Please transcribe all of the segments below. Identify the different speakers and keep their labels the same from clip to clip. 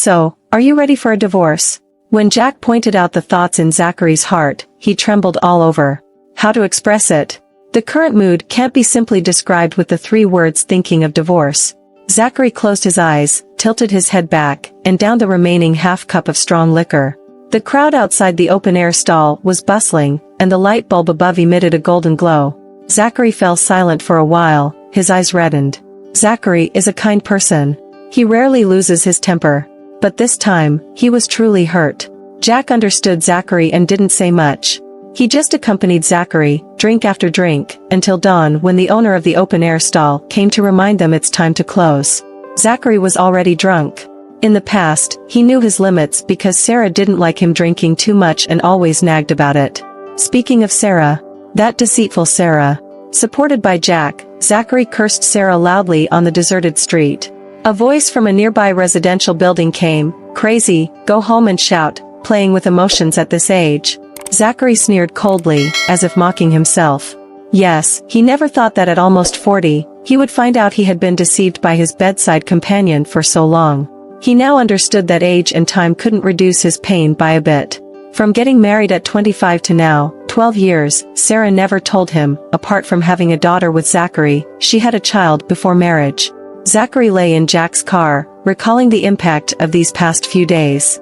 Speaker 1: So, are you ready for a divorce? When Jack pointed out the thoughts in Zachary's heart, he trembled all over. How to express it? The current mood can't be simply described with the 3 words thinking of divorce. Zachary closed his eyes, tilted his head back, and downed the remaining half-cup of strong liquor. The crowd outside the open-air stall was bustling, and the light bulb above emitted a golden glow. Zachary fell silent for a while, his eyes reddened. Zachary is a kind person. He rarely loses his temper. But this time, he was truly hurt. Jack understood Zachary and didn't say much. He just accompanied Zachary, drink after drink, until dawn when the owner of the open-air stall came to remind them it's time to close. Zachary was already drunk. In the past, he knew his limits because Sarah didn't like him drinking too much and always nagged about it. Speaking of Sarah, that deceitful Sarah. Supported by Jack, Zachary cursed Sarah loudly on the deserted street. A voice from a nearby residential building came, "Crazy, go home and shout," playing with emotions at this age. Zachary sneered coldly, as if mocking himself. Yes, he never thought that at almost 40, he would find out he had been deceived by his bedside companion for so long. He now understood that age and time couldn't reduce his pain by a bit. From getting married at 25 to now, 12 years, Sarah never told him, apart from having a daughter with Zachary, she had a child before marriage. Zachary lay in Jack's car, recalling the impact of these past few days.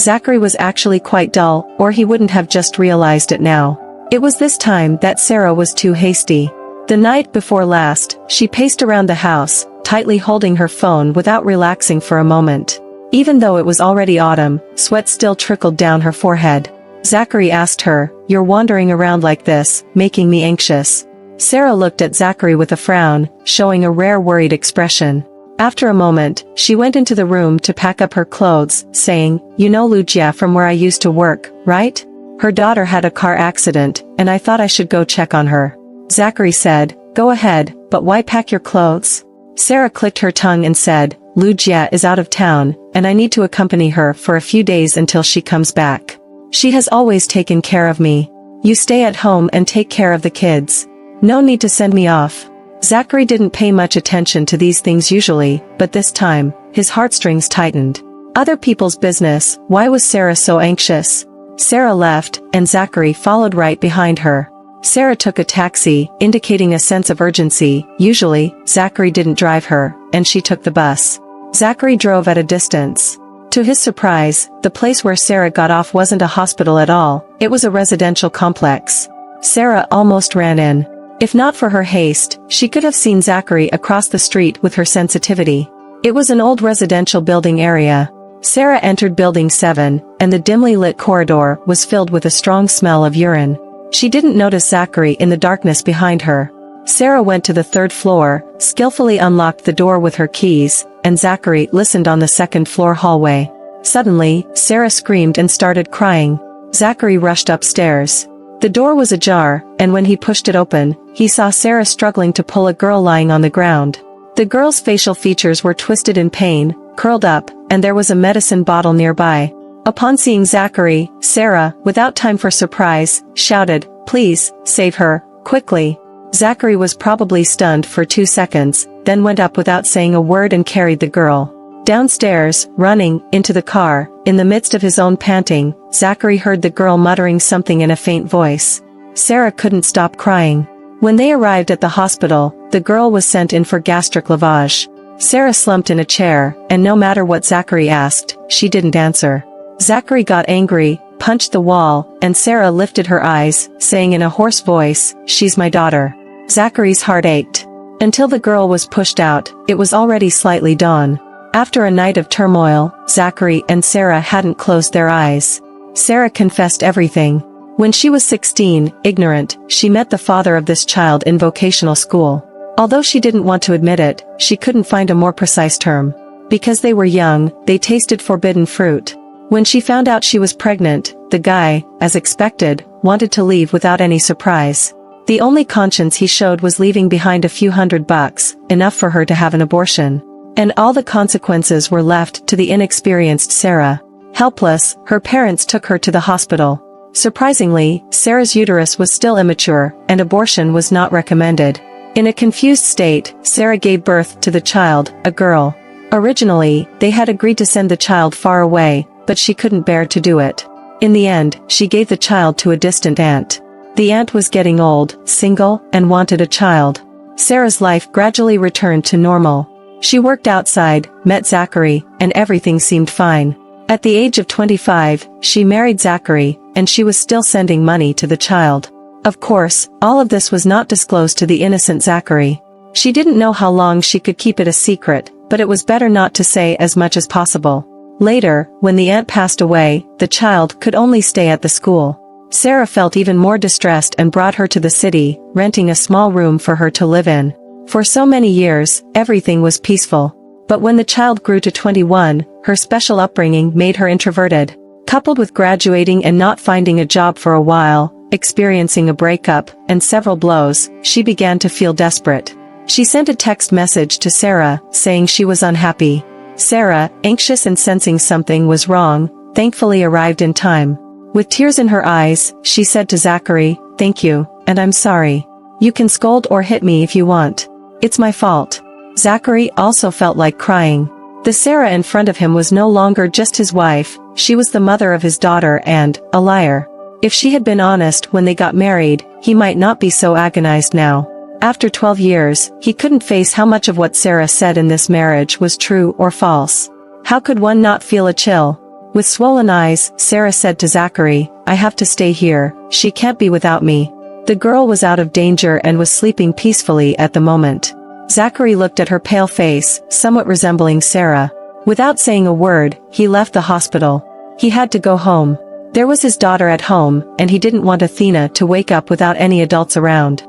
Speaker 1: Zachary was actually quite dull, or he wouldn't have just realized it now. It was this time that Sarah was too hasty. The night before last, she paced around the house, tightly holding her phone without relaxing for a moment. Even though it was already autumn, sweat still trickled down her forehead. Zachary asked her, "You're wandering around like this, making me anxious." Sarah looked at Zachary with a frown, showing a rare worried expression. After a moment, she went into the room to pack up her clothes, saying, "You know Lucia from where I used to work, right? Her daughter had a car accident, and I thought I should go check on her." Zachary said, "Go ahead, but why pack your clothes?" Sarah clicked her tongue and said, "Lucia is out of town, and I need to accompany her for a few days until she comes back. She has always taken care of me. You stay at home and take care of the kids. No need to send me off." Zachary didn't pay much attention to these things usually, but this time, his heartstrings tightened. Other people's business, why was Sarah so anxious? Sarah left, and Zachary followed right behind her. Sarah took a taxi, indicating a sense of urgency. Usually, Zachary didn't drive her, and she took the bus. Zachary drove at a distance. To his surprise, the place where Sarah got off wasn't a hospital at all, it was a residential complex. Sarah almost ran in. If not for her haste, she could have seen Zachary across the street with her sensitivity. It was an old residential building area. Sarah entered Building 7, and the dimly lit corridor was filled with a strong smell of urine. She didn't notice Zachary in the darkness behind her. Sarah went to the 3rd floor, skillfully unlocked the door with her keys, and Zachary listened on the 2nd floor hallway. Suddenly, Sarah screamed and started crying. Zachary rushed upstairs. The door was ajar, and when he pushed it open, he saw Sarah struggling to pull a girl lying on the ground. The girl's facial features were twisted in pain, curled up, and there was a medicine bottle nearby. Upon seeing Zachary, Sarah, without time for surprise, shouted, "Please, save her, quickly." Zachary was probably stunned for 2 seconds, then went up without saying a word and carried the girl. Downstairs, running, into the car, in the midst of his own panting, Zachary heard the girl muttering something in a faint voice. Sarah couldn't stop crying. When they arrived at the hospital, the girl was sent in for gastric lavage. Sarah slumped in a chair, and no matter what Zachary asked, she didn't answer. Zachary got angry, punched the wall, and Sarah lifted her eyes, saying in a hoarse voice, "She's my daughter." Zachary's heart ached. Until the girl was pushed out, it was already slightly dawn. After a night of turmoil, Zachary and Sarah hadn't closed their eyes. Sarah confessed everything. When she was 16, ignorant, she met the father of this child in vocational school. Although she didn't want to admit it, she couldn't find a more precise term. Because they were young, they tasted forbidden fruit. When she found out she was pregnant, the guy, as expected, wanted to leave without any surprise. The only conscience he showed was leaving behind a few $100, enough for her to have an abortion. And all the consequences were left to the inexperienced Sarah. Helpless, her parents took her to the hospital. Surprisingly, Sarah's uterus was still immature, and abortion was not recommended. In a confused state, Sarah gave birth to the child, a girl. Originally, they had agreed to send the child far away, but she couldn't bear to do it. In the end, she gave the child to a distant aunt. The aunt was getting old, single, and wanted a child. Sarah's life gradually returned to normal. She worked outside, met Zachary, and everything seemed fine. At the age of 25, she married Zachary, and she was still sending money to the child. Of course, all of this was not disclosed to the innocent Zachary. She didn't know how long she could keep it a secret, but it was better not to say as much as possible. Later, when the aunt passed away, the child could only stay at the school. Sarah felt even more distressed and brought her to the city, renting a small room for her to live in. For so many years, everything was peaceful. But when the child grew to 21, her special upbringing made her introverted. Coupled with graduating and not finding a job for a while, experiencing a breakup, and several blows, she began to feel desperate. She sent a text message to Sarah, saying she was unhappy. Sarah, anxious and sensing something was wrong, thankfully arrived in time. With tears in her eyes, she said to Zachary, "Thank you, and I'm sorry. You can scold or hit me if you want. It's my fault." Zachary also felt like crying. The Sarah in front of him was no longer just his wife, she was the mother of his daughter and a liar. If she had been honest when they got married, he might not be so agonized now. After 12 years, he couldn't face how much of what Sarah said in this marriage was true or false. How could one not feel a chill? With swollen eyes, Sarah said to Zachary, "I have to stay here, she can't be without me." The girl was out of danger and was sleeping peacefully at the moment. Zachary looked at her pale face, somewhat resembling Sarah. Without saying a word, he left the hospital. He had to go home. There was his daughter at home, and he didn't want Athena to wake up without any adults around.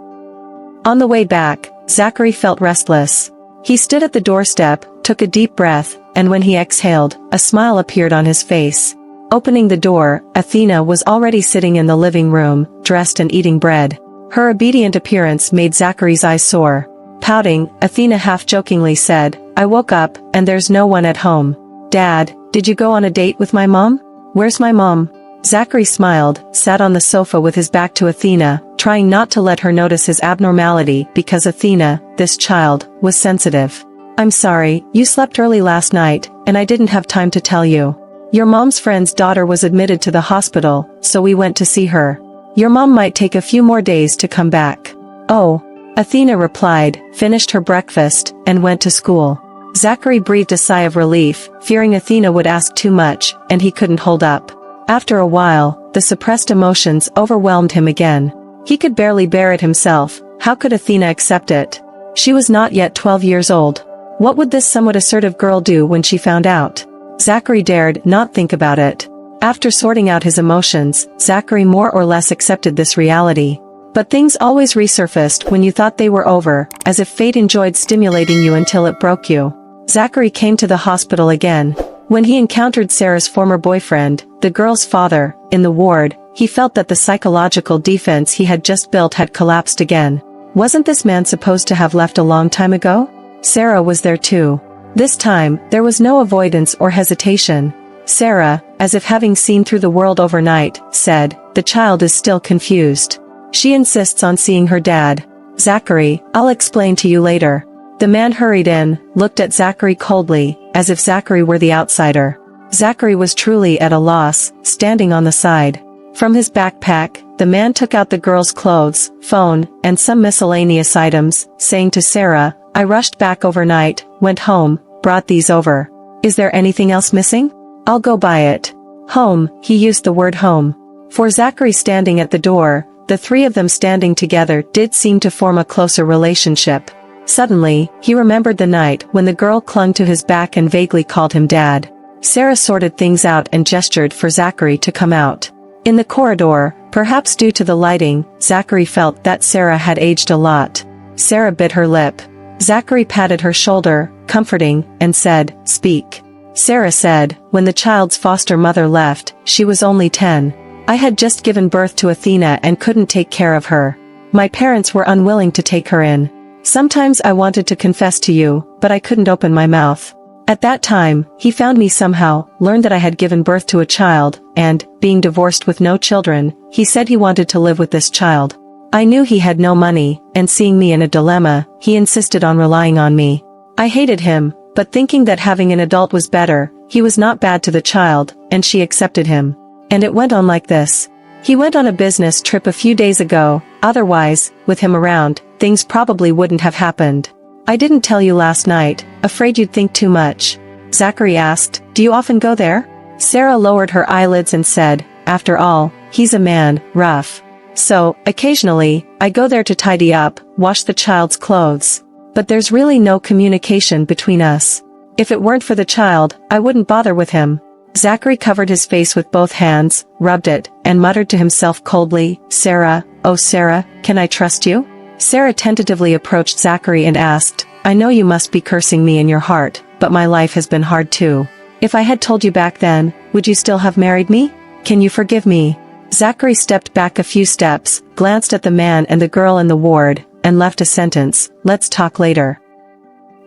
Speaker 1: On the way back, Zachary felt restless. He stood at the doorstep, took a deep breath, and when he exhaled, a smile appeared on his face. Opening the door, Athena was already sitting in the living room, dressed and eating bread. Her obedient appearance made Zachary's eyes soar. Pouting, Athena half-jokingly said, "I woke up, and there's no one at home. Dad, did you go on a date with my mom? Where's my mom?" Zachary smiled, sat on the sofa with his back to Athena, trying not to let her notice his abnormality because Athena, this child, was sensitive. "I'm sorry, you slept early last night, and I didn't have time to tell you. Your mom's friend's daughter was admitted to the hospital, so we went to see her. Your mom might take a few more days to come back." "Oh." Athena replied, finished her breakfast, and went to school. Zachary breathed a sigh of relief, fearing Athena would ask too much, and he couldn't hold up. After a while, the suppressed emotions overwhelmed him again. He could barely bear it himself. How could Athena accept it? She was not yet 12 years old. What would this somewhat assertive girl do when she found out? Zachary dared not think about it. After sorting out his emotions, Zachary more or less accepted this reality. But things always resurfaced when you thought they were over, as if fate enjoyed stimulating you until it broke you. Zachary came to the hospital again. When he encountered Sarah's former boyfriend, the girl's father, in the ward, he felt that the psychological defense he had just built had collapsed again. Wasn't this man supposed to have left a long time ago? Sarah was there too. This time, there was no avoidance or hesitation. Sarah, as if having seen through the world overnight, said, "The child is still confused. She insists on seeing her dad. Zachary, I'll explain to you later." The man hurried in, looked at Zachary coldly, as if Zachary were the outsider. Zachary was truly at a loss, standing on the side. From his backpack, the man took out the girl's clothes, phone, and some miscellaneous items, saying to Sarah, "I rushed back overnight, went home, brought these over. Is there anything else missing? I'll go buy it." Home, he used the word home. For Zachary standing at the door, the three of them standing together did seem to form a closer relationship. Suddenly, he remembered the night when the girl clung to his back and vaguely called him dad. Sarah sorted things out and gestured for Zachary to come out. In the corridor, perhaps due to the lighting, Zachary felt that Sarah had aged a lot. Sarah bit her lip. Zachary patted her shoulder, comforting, and said, "Speak." Sarah said, "When the child's foster mother left, she was only 10. I had just given birth to Athena and couldn't take care of her. My parents were unwilling to take her in. Sometimes I wanted to confess to you, but I couldn't open my mouth. At that time, he found me somehow, learned that I had given birth to a child, and, being divorced with no children, he said he wanted to live with this child. I knew he had no money, and seeing me in a dilemma, he insisted on relying on me. I hated him, but thinking that having an adult was better, he was not bad to the child, and she accepted him. And it went on like this. He went on a business trip a few days ago, otherwise, with him around, things probably wouldn't have happened. I didn't tell you last night, afraid you'd think too much. Zachary asked, do you often go there? Sarah lowered her eyelids and said, after all, he's a man, rough. So, occasionally, I go there to tidy up, wash the child's clothes. But there's really no communication between us. If it weren't for the child, I wouldn't bother with him. Zachary covered his face with both hands, rubbed it, and muttered to himself coldly, Sarah, oh Sarah, can I trust you? Sarah tentatively approached Zachary and asked, I know you must be cursing me in your heart, but my life has been hard too. If I had told you back then, would you still have married me? Can you forgive me? Zachary stepped back a few steps, glanced at the man and the girl in the ward, and left a sentence, let's talk later.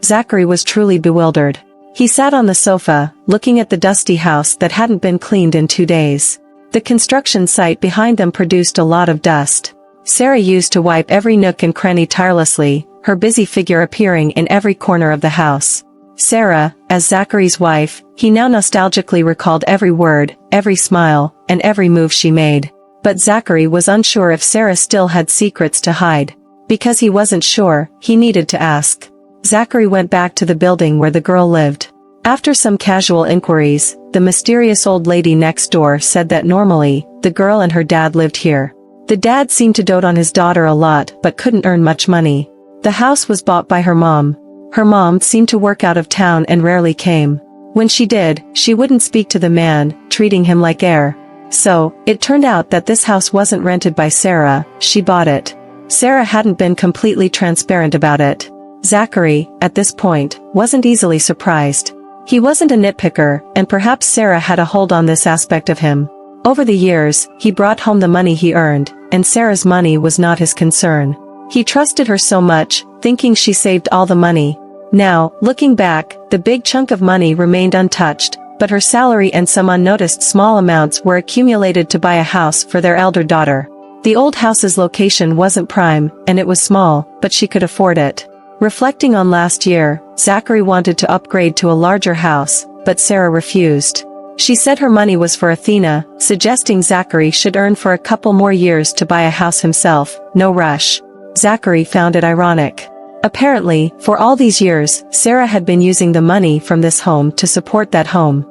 Speaker 1: Zachary was truly bewildered. He sat on the sofa, looking at the dusty house that hadn't been cleaned in 2 days. The construction site behind them produced a lot of dust. Sarah used to wipe every nook and cranny tirelessly, her busy figure appearing in every corner of the house. Sarah, as Zachary's wife, he now nostalgically recalled every word, every smile, and every move she made. But Zachary was unsure if Sarah still had secrets to hide. Because he wasn't sure, he needed to ask. Zachary went back to the building where the girl lived. After some casual inquiries, the mysterious old lady next door said that normally, the girl and her dad lived here. The dad seemed to dote on his daughter a lot but couldn't earn much money. The house was bought by her mom. Her mom seemed to work out of town and rarely came. When she did, she wouldn't speak to the man, treating him like heir. So, it turned out that this house wasn't rented by Sarah, she bought it. Sarah hadn't been completely transparent about it. Zachary, at this point, wasn't easily surprised. He wasn't a nitpicker, and perhaps Sarah had a hold on this aspect of him. Over the years, he brought home the money he earned, and Sarah's money was not his concern. He trusted her so much, thinking she saved all the money. Now, looking back, the big chunk of money remained untouched, but her salary and some unnoticed small amounts were accumulated to buy a house for their elder daughter. The old house's location wasn't prime, and it was small, but she could afford it. Reflecting on last year, Zachary wanted to upgrade to a larger house, but Sarah refused. She said her money was for Athena, suggesting Zachary should earn for a couple more years to buy a house himself, no rush. Zachary found it ironic. Apparently, for all these years, Sarah had been using the money from this home to support that home.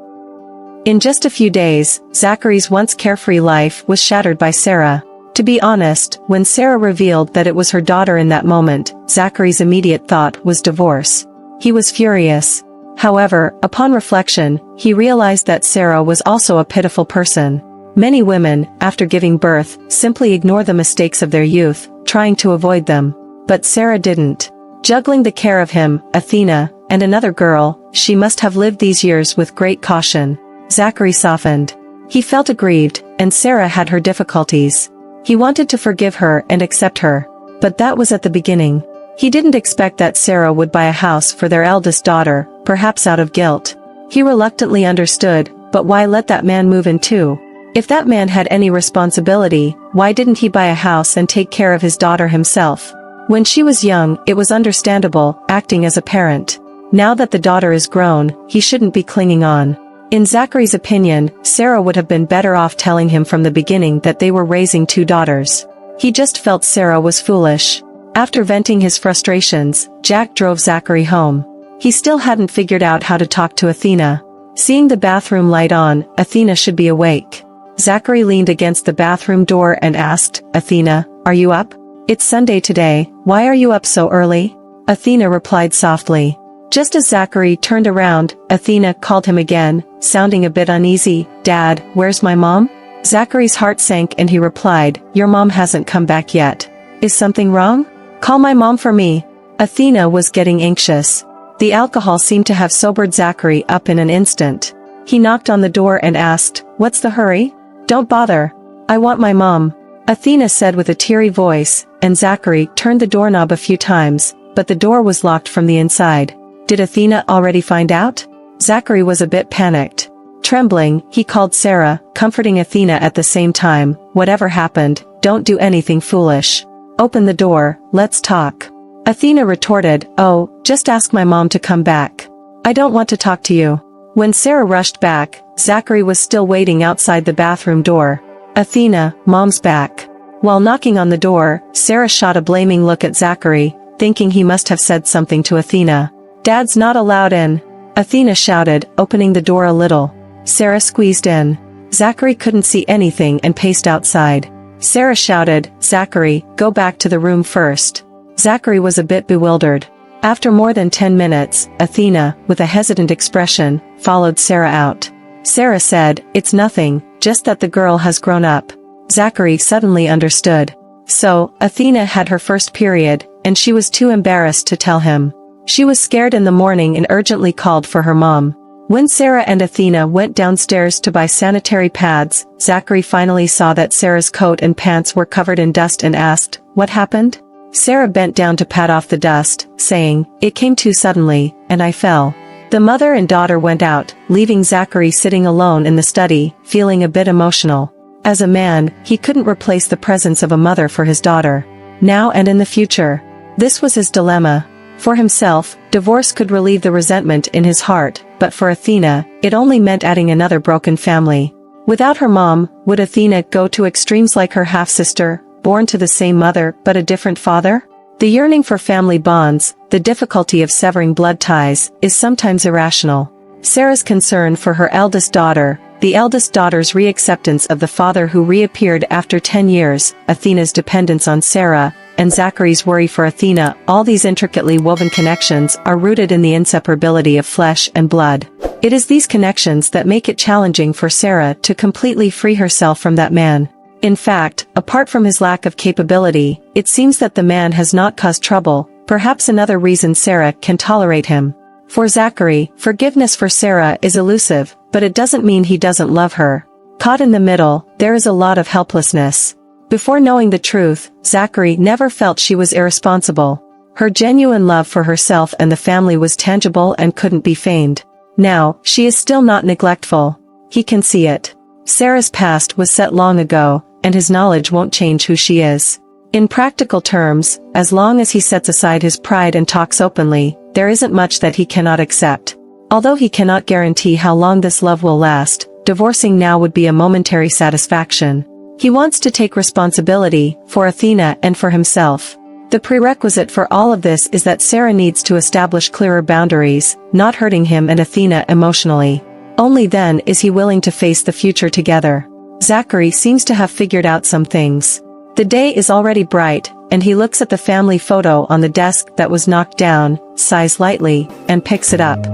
Speaker 1: In just a few days, Zachary's once carefree life was shattered by Sarah. To be honest, when Sarah revealed that it was her daughter in that moment, Zachary's immediate thought was divorce. He was furious. However, upon reflection, he realized that Sarah was also a pitiful person. Many women, after giving birth, simply ignore the mistakes of their youth, trying to avoid them. But Sarah didn't. Juggling the care of him, Athena, and another girl, she must have lived these years with great caution. Zachary softened. He felt aggrieved, and Sarah had her difficulties. He wanted to forgive her and accept her. But that was at the beginning. He didn't expect that Sarah would buy a house for their eldest daughter, perhaps out of guilt. He reluctantly understood, but why let that man move in too? If that man had any responsibility, why didn't he buy a house and take care of his daughter himself? When she was young, it was understandable, acting as a parent. Now that the daughter is grown, he shouldn't be clinging on. In Zachary's opinion, Sarah would have been better off telling him from the beginning that they were raising 2 daughters. He just felt Sarah was foolish. After venting his frustrations, Jack drove Zachary home. He still hadn't figured out how to talk to Athena. Seeing the bathroom light on, Athena should be awake. Zachary leaned against the bathroom door and asked, Athena, are you up? It's Sunday today, why are you up so early? Athena replied softly. Just as Zachary turned around, Athena called him again, sounding a bit uneasy, Dad, where's my mom? Zachary's heart sank and he replied, Your mom hasn't come back yet. Is something wrong? Call my mom for me. Athena was getting anxious. The alcohol seemed to have sobered Zachary up in an instant. He knocked on the door and asked, What's the hurry? Don't bother. I want my mom. Athena said with a teary voice, and Zachary turned the doorknob a few times, but the door was locked from the inside. Did Athena already find out? Zachary was a bit panicked. Trembling, he called Sarah, comforting Athena at the same time, Whatever happened, don't do anything foolish. Open the door, let's talk. Athena retorted, Oh, just ask my mom to come back. I don't want to talk to you. When Sarah rushed back, Zachary was still waiting outside the bathroom door. Athena, Mom's back. While knocking on the door, Sarah shot a blaming look at Zachary, thinking he must have said something to Athena. Dad's not allowed in. Athena shouted, opening the door a little. Sarah squeezed in. Zachary couldn't see anything and paced outside. Sarah shouted, Zachary, go back to the room first. Zachary was a bit bewildered. After more than 10 minutes, Athena, with a hesitant expression, followed Sarah out. Sarah said, it's nothing, just that the girl has grown up. Zachary suddenly understood. So, Athena had her first period, and she was too embarrassed to tell him. She was scared in the morning and urgently called for her mom. When Sarah and Athena went downstairs to buy sanitary pads, Zachary finally saw that Sarah's coat and pants were covered in dust and asked, what happened? Sarah bent down to pat off the dust, saying, it came too suddenly, and I fell. The mother and daughter went out, leaving Zachary sitting alone in the study, feeling a bit emotional. As a man, he couldn't replace the presence of a mother for his daughter. Now and in the future. This was his dilemma. For himself, divorce could relieve the resentment in his heart, but for Athena, it only meant adding another broken family. Without her mom, would Athena go to extremes like her half-sister, born to the same mother but a different father? The yearning for family bonds, the difficulty of severing blood ties, is sometimes irrational. Sarah's concern for her eldest daughter, the eldest daughter's reacceptance of the father who reappeared after 10 years, Athena's dependence on Sarah, and Zachary's worry for Athena, all these intricately woven connections are rooted in the inseparability of flesh and blood. It is these connections that make it challenging for Sarah to completely free herself from that man. In fact, apart from his lack of capability, it seems that the man has not caused trouble, perhaps another reason Sarah can tolerate him. For Zachary, forgiveness for Sarah is elusive, but it doesn't mean he doesn't love her. Caught in the middle, there is a lot of helplessness. Before knowing the truth, Zachary never felt she was irresponsible. Her genuine love for herself and the family was tangible and couldn't be feigned. Now, she is still not neglectful. He can see it. Sarah's past was set long ago, and his knowledge won't change who she is. In practical terms, as long as he sets aside his pride and talks openly, there isn't much that he cannot accept. Although he cannot guarantee how long this love will last, divorcing now would be a momentary satisfaction. He wants to take responsibility, for Athena and for himself. The prerequisite for all of this is that Sarah needs to establish clearer boundaries, not hurting him and Athena emotionally. Only then is he willing to face the future together. Zachary seems to have figured out some things. The day is already bright, and he looks at the family photo on the desk that was knocked down, sighs lightly, and picks it up.